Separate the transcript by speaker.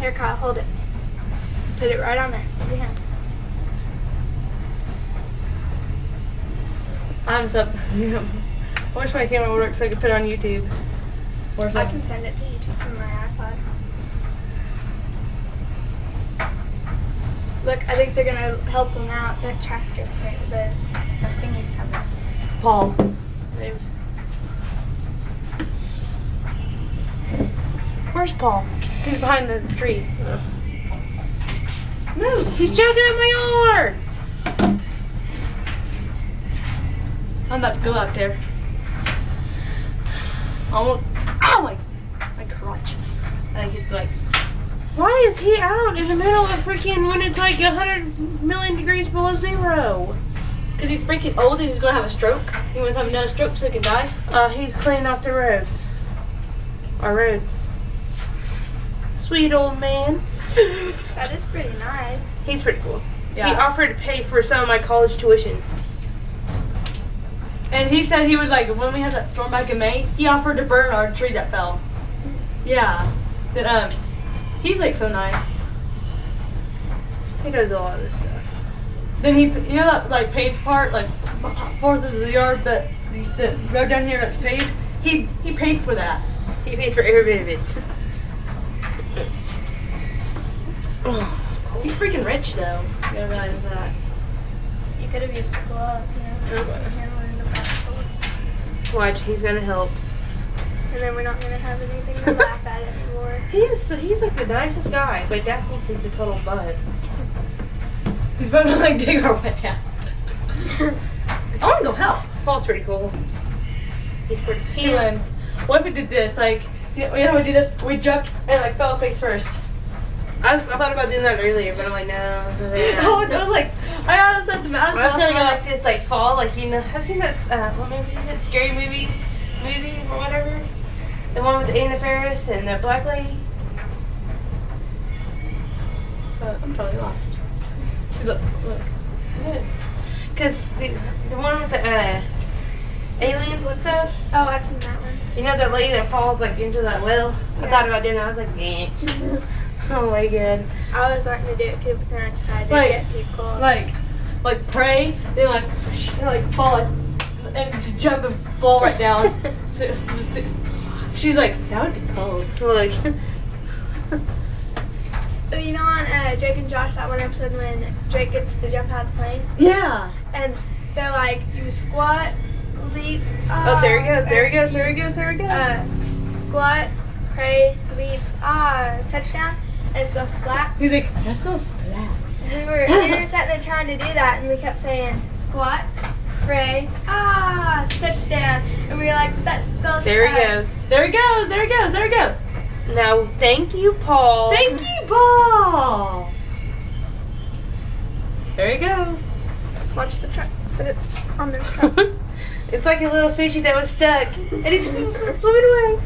Speaker 1: Here, Kyle, hold it. Put it right on there. Over here.
Speaker 2: I'm just up. I wish my camera would work so I could put it on YouTube. Or
Speaker 1: I
Speaker 2: something.
Speaker 1: can send it to YouTube from my iPod. Look, I think they're gonna help him out. The tractor, the thing he's having.
Speaker 2: Paul. Where's Paul? He's behind the tree. No, he's choking at my yard. I'm about to go out there. Almost. Ow, my crotch. I get like. Why is he out in the middle of freaking when it's like 100 million degrees below zero? Because he's freaking old and he's gonna have a stroke. He wants to have another stroke so he can die. He's cleaning off the roads. Our road. Sweet old man.
Speaker 1: That is pretty nice.
Speaker 2: He's pretty cool.
Speaker 3: Yeah.
Speaker 2: He offered to pay for some of my college tuition.
Speaker 3: And he said he would, like, when we had that storm back in May, he offered to burn our tree that fell. Yeah. That, he's, like, so nice.
Speaker 2: He does a lot of this stuff.
Speaker 3: Then he, you know that, like, paved part, like, fourth of the yard, but the road down here that's paved? He paid for that.
Speaker 2: He paid for every bit of it. Oh,
Speaker 3: He's freaking rich, though. You gotta realize that.
Speaker 1: You could have used a glove, you know. Handling the basketball.
Speaker 2: watch, he's gonna help.
Speaker 1: And then we're not gonna have anything to laugh at anymore.
Speaker 2: He's like the nicest guy, but Dad thinks he's a total bud.
Speaker 3: He's about to, like, dig our way out. I wanna go help.
Speaker 2: Paul's pretty cool. He's pretty.
Speaker 3: Keelan, what if we did this? Like, you know how we do this? We jumped and, like, fell face first.
Speaker 2: I thought about doing that earlier, but I'm like, no.
Speaker 3: Oh, I was like, I almost said the mouse.
Speaker 2: I was gonna go like this, like fall, like you know. I've seen that. What movie is it? Scary movie or whatever. The one with Anna Faris and the black lady.
Speaker 3: I'm probably lost. See, look.
Speaker 2: Because the one with the aliens and stuff.
Speaker 1: Oh, I've seen that one.
Speaker 2: You know that lady that falls like into that well. I thought about doing that. I was like, eh. Oh my god.
Speaker 1: I was wanting to do it too, but then I decided
Speaker 3: Like-
Speaker 1: to get too cold.
Speaker 3: Like pray, then like fall, and just jump and fall right down. She's like, that would be cold.
Speaker 2: Look.
Speaker 1: You know on Drake and Josh, that one episode when Drake gets to jump out of the plane?
Speaker 3: Yeah.
Speaker 1: And they're like, you squat, leap.
Speaker 2: Oh, there he goes. There he goes. There he goes. There he goes.
Speaker 1: Squat, pray, leap, touchdown. And it's spelled splat.
Speaker 3: He's like, that's so splat.
Speaker 1: We were sitting there trying to do that, and we kept saying squat, pray, touchdown. And we were like, that spells.
Speaker 2: There he goes.
Speaker 3: There he goes. There he goes. There he goes.
Speaker 2: Now, thank you, Paul.
Speaker 3: Thank you, Paul. There he goes.
Speaker 1: Watch the truck. Put it on the truck.
Speaker 2: It's like a little fishy that was stuck, and he's swimming away.